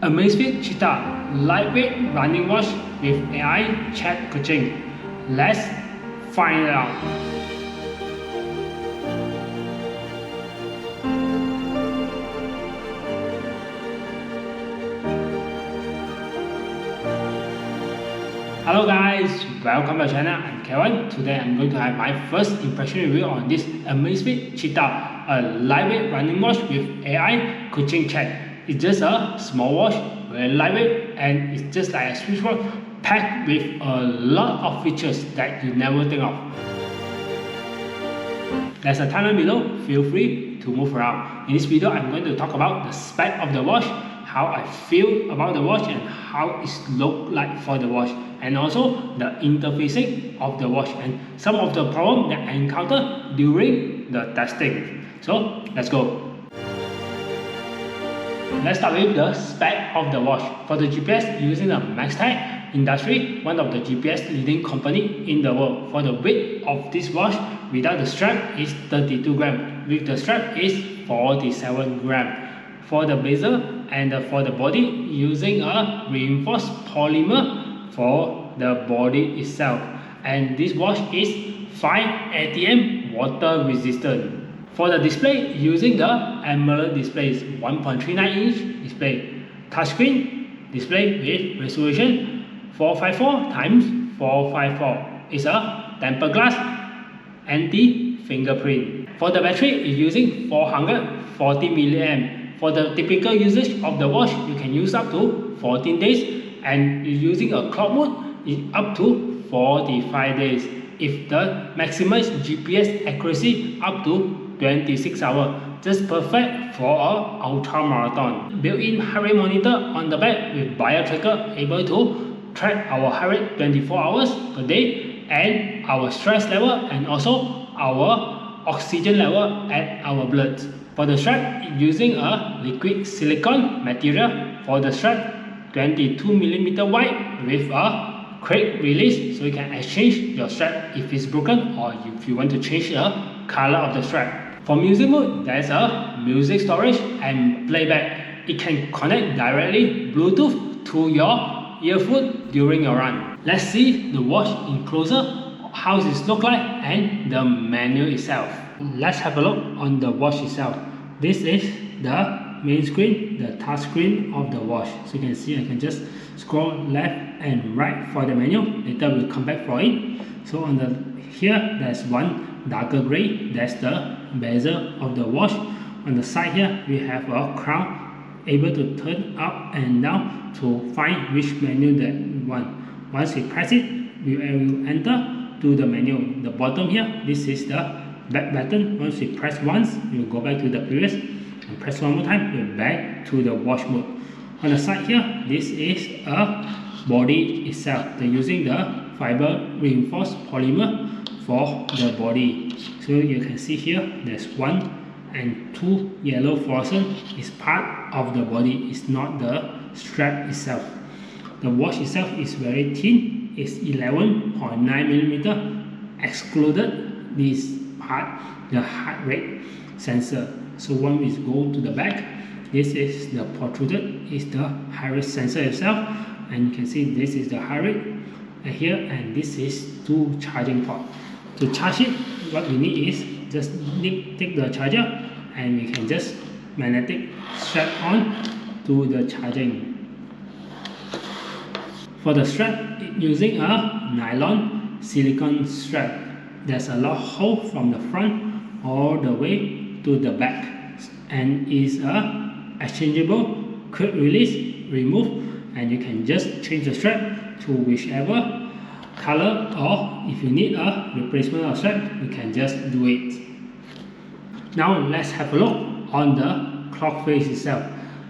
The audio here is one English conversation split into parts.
Amazfit Cheetah lightweight running watch with AI chat coaching. Let's find it out. Hello guys, welcome to my channel. I'm Kevin. Today I'm going to have my first impression review on this Amazfit Cheetah, a lightweight running watch with AI coaching chat. It's just a small watch, very lightweight, and it's just like a Swiss watch packed with a lot of features that you never think of. There's a timeline below, feel free to move around. In this video, I'm going to talk about the spec of the watch, how I feel about the watch, and how it looks like for the watch, and also the interfacing of the watch and some of the problems that I encountered during the testing. So let's go. Let's start with the spec of the watch. For the GPS, using the MaxTag industry, one of the GPS leading company in the world. For the weight of this watch, without the strap is 32 gram. With the strap is 47 gram. For the bezel and for the body, using a reinforced polymer for the body itself. And this watch is 5 ATM water resistant. For the display, using the AMOLED displays, 1.39 inch display, touchscreen display with resolution 454 times 454. It's a tempered glass anti-fingerprint. For the battery, it's using 440 mAh. For the typical usage of the watch, you can use up to 14 days, and using a clock mode is up to 45 days. If the maximum GPS accuracy up to 26 hours, just perfect for a ultra marathon. Built-in heart rate monitor on the back with bio tracker, able to track our heart rate 24 hours per day, and our stress level, and also our oxygen level at our blood. For the strap, using a liquid silicone material. For the strap, 22mm wide with a quick release, so you can exchange your strap if it's broken or if you want to change the color of the strap. For music mode, there's a music storage and playback. It can connect directly Bluetooth to your earphone during your run. Let's see the watch in closer, how it looks like, and the menu itself. Let's have a look on the watch itself. This is the main screen, the touch screen of the watch. So you can see I can just scroll left and right for the menu. Later we'll come back for it. So on the here, there's one darker gray. That's the bezel of the watch. On the side here, we have a crown, able to turn up and down to find which menu that we want. Once we press it, we will enter to the menu. The bottom here, this is the back button. Once we press once, we will go back to the previous, and press one more time, we're back to the watch mode. On the side here, this is a body itself. They're using the fiber reinforced polymer for the body. So you can see here, there's one and two yellow fluorescent is part of the body. It's not the strap itself. The watch itself is very thin. It's 11.9mm, excluded this part, the heart rate sensor. So when we go to the back, this is the protruded, is the heart rate sensor itself, and you can see this is the heart rate here, and this is two charging port. To charge it, what we need is just take the charger, and we can just magnetic strap on to the charging. For the strap, using a nylon silicone strap. There's a lot of hole from the front all the way to the back, and is a exchangeable quick release, remove, and you can just change the strap to whichever color, or if you need a replacement of strap, you can just do it. Now let's have a look on the clock face itself.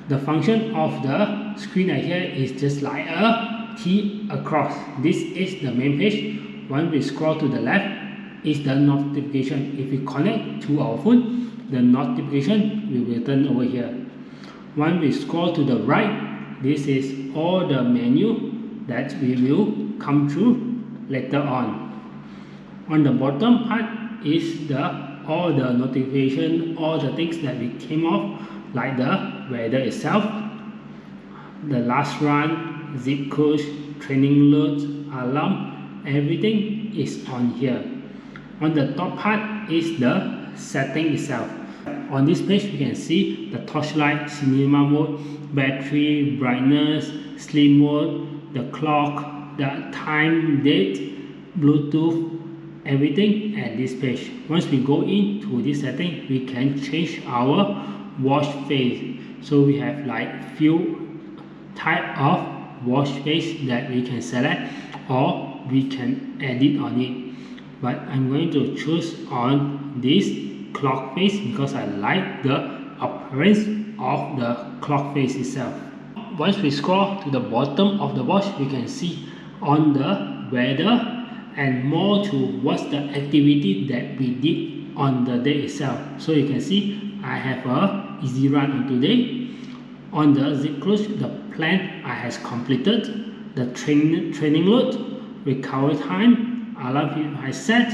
The function of the screen right here is just like a T across. This is the main page. Once we scroll to the left is the notification. If we connect to our phone, the notification will return over here. Once we scroll to the right, this is all the menu that we will come through later on. On the bottom part is all the notification, all the things that we came off, like the weather itself, the last run, zip coach, training load, alarm, everything is on here. On the top part is the setting itself. On this page you can see the torchlight, cinema mode, battery, brightness, sleep mode, the clock, the time, date, Bluetooth, everything at this page. Once we go into this setting, we can change our watch face. So we have like few type of watch face that we can select, or we can edit on it. But I'm going to choose on this clock face because I like the appearance of the clock face itself. Once we scroll to the bottom of the watch, we can see on the weather and more to what's the activity that we did on the day itself. So you can see I have a easy run on today. On the zip close, the plan I has completed, the training load, recovery time, alarm I set,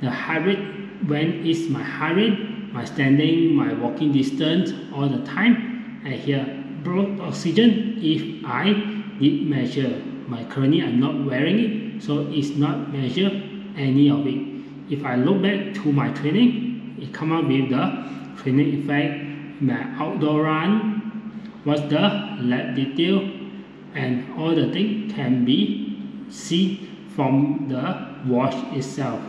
the heart rate, when is my heart rate, my standing, my walking distance, all the time, and here blood oxygen if I did measure. Currently I'm not wearing it, so it's not measure any of it. If I look back to my training, it come up with the training effect, my outdoor run, what's the lab detail, and all the things can be seen from the watch itself.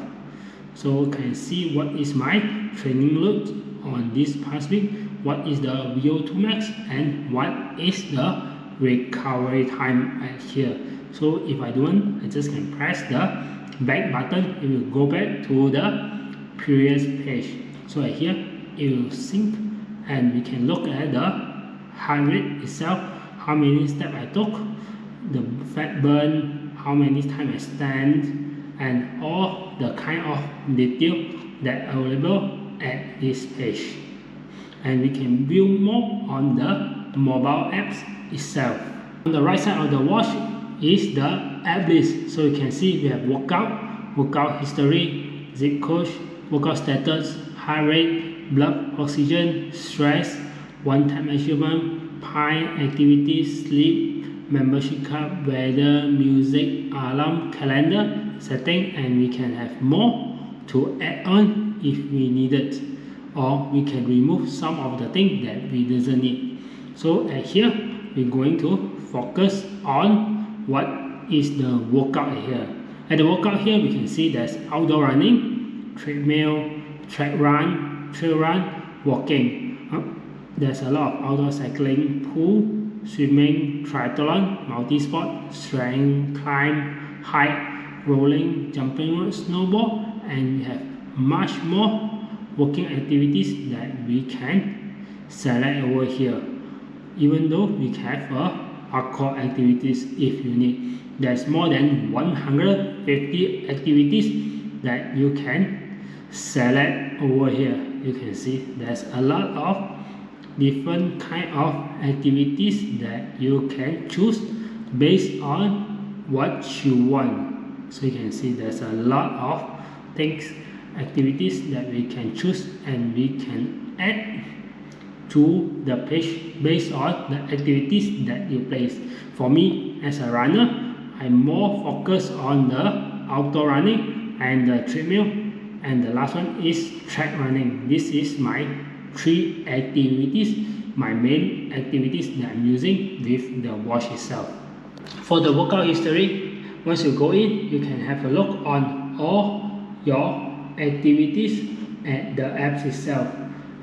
So you can see what is my training load on this past week, what is the VO2 max, and what is the recovery time at here. So if I don't, I just can press the back button, it will go back to the previous page. So at here it will sync, and we can look at the heart rate itself, how many steps I took, the fat burn, how many times I stand, and all the kind of detail that are available at this page. And we can view more on the mobile apps itself. On the right side of the watch is the app list. So you can see we have workout history, zip code, workout status, heart rate, blood oxygen, stress, one-time measurement, pie, activities, sleep, membership card, weather, music, alarm, calendar, setting, and we can have more to add on if we need it, or we can remove some of the things that we doesn't need. So at here we're going to focus on what is the workout here. At the workout here we can see there's outdoor running, treadmill, trail run, walking. There's a lot of outdoor cycling, pool, swimming, triathlon, multi-sport, strength, climb, hike, rolling, jumping rope, snowboard, and we have much more working activities that we can select over here. Even though we have hardcore activities if you need. There's more than 150 activities that you can select over here. You can see there's a lot of different kind of activities that you can choose based on what you want. So you can see there's a lot of things, activities that we can choose, and we can add to the page based on the activities that you place. For me as a runner, I'm more focused on the outdoor running and the treadmill, and the last one is track running. This is my 3 activities, my main activities that I'm using with the watch itself. For the workout history, once you go in, you can have a look on all your activities at the apps itself.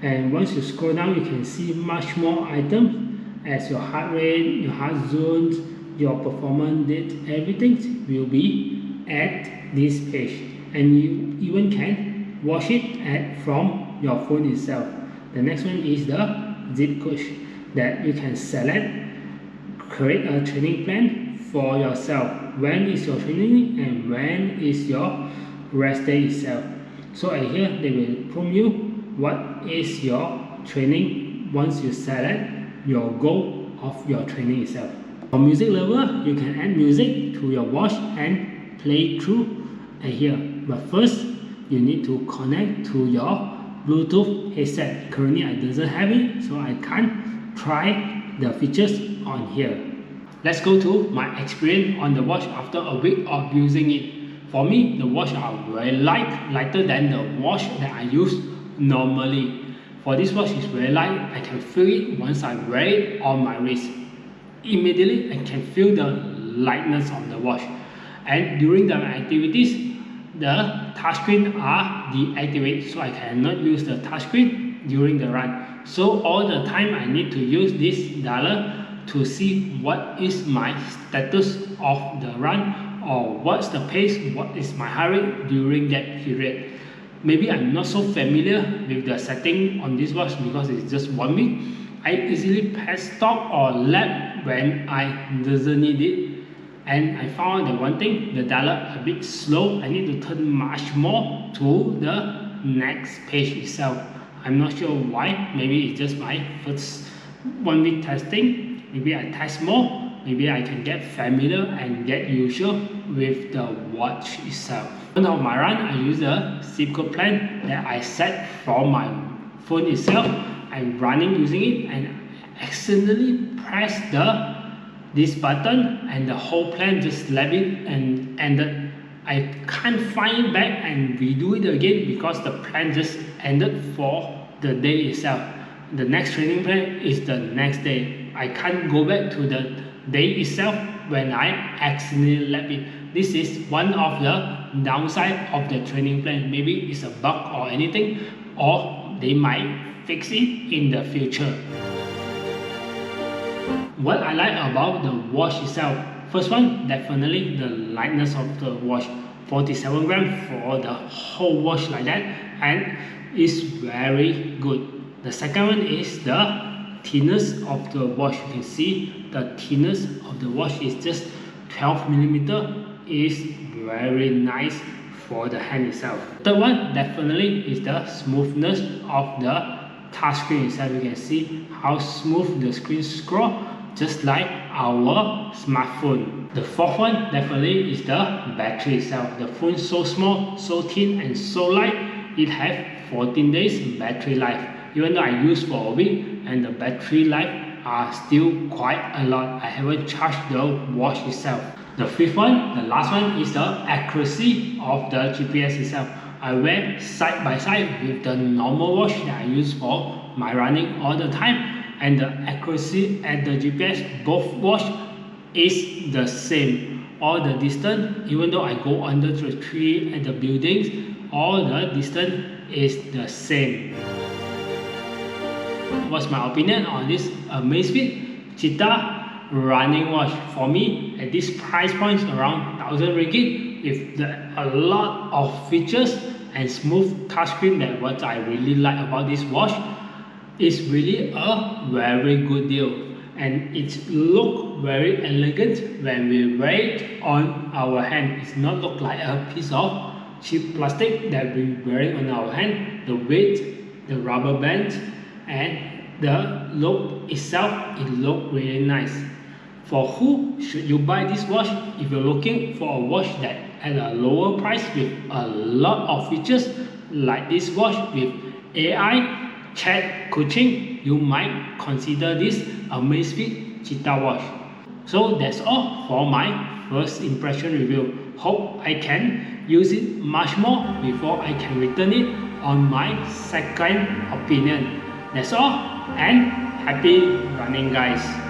And once you scroll down, you can see much more items as your heart rate, your heart zones, your performance date, everything will be at this page. And you even can watch it from your phone itself. The next one is the zip coach that you can select, create a training plan for yourself. When is your training and when is your rest day itself. So at here they will prompt you what is your training once you select your goal of your training itself. For music lover, you can add music to your watch and play through at here. But first, you need to connect to your Bluetooth headset. Currently I doesn't have it, so I can't try the features on here. Let's go to my experience on the watch after a week of using it. For me, the watch are very lighter than the watch that I use normally. For this watch, it's very light. I can feel it once I wear it on my wrist. Immediately, I can feel the lightness of the watch. And during the activities, the touchscreen are deactivated, so I cannot use the touchscreen during the run. So all the time I need to use this dialer to see what is my status of the run, or what's the pace, what is my heart rate during that period. Maybe I'm not so familiar with the setting on this watch because it's just 1 week. I easily press stop or lap when I doesn't need it. And I found that one thing, the dialer a bit slow. I need to turn much more to the next page itself. I'm not sure why. Maybe it's just my first 1 week testing. Maybe I test more. Maybe I can get familiar and get usual with the watch itself. One of my run, I use a zip code plan that I set from my phone itself. I'm running using it and accidentally press this button and the whole plan just left it and ended. I can't find it back and redo it again because the plan just ended for the day itself. The next training plan is the next day. I can't go back to the day itself when I accidentally left it. This is one of the downside of the training plan. Maybe it's a bug or anything, or they might fix it in the future. What I like about the watch itself, first one, definitely the lightness of the watch. 47 grams for the whole watch like that, and it's very good. The second one is the thinness of the watch. You can see the thinness of the watch is just 12mm. Is very nice for the hand itself. Third one definitely is the smoothness of the touchscreen itself. You can see how smooth the screen scroll, just like our smartphone. The fourth one definitely is the battery itself. The phone is so small, so thin and so light, it has 14 days battery life. Even though I use for a week and the battery life are still quite a lot. I haven't charged the watch itself. The fifth one, the last one, is the accuracy of the GPS itself. I wear side by side with the normal watch that I use for my running all the time, and the accuracy at the GPS, both watch is the same. All the distance, even though I go under the tree and the buildings, all the distance is the same. What's my opinion on this Amazfit Cheetah running watch? For me, at this price point around 1000 ringgit, with a lot of features and smooth touchscreen, that what I really like about this watch, is really a very good deal, and it look very elegant when we wear it on our hand. It's not look like a piece of cheap plastic that we're wearing on our hand. The weight, the rubber band, and the look itself, it look really nice. For who should you buy this watch? If you're looking for a watch that at a lower price with a lot of features like this watch with AI chat coaching, you might consider this Amazfit Cheetah watch. So that's all for my first impression review. Hope I can use it much more before I can return it on my second opinion. That's all, and happy running, guys.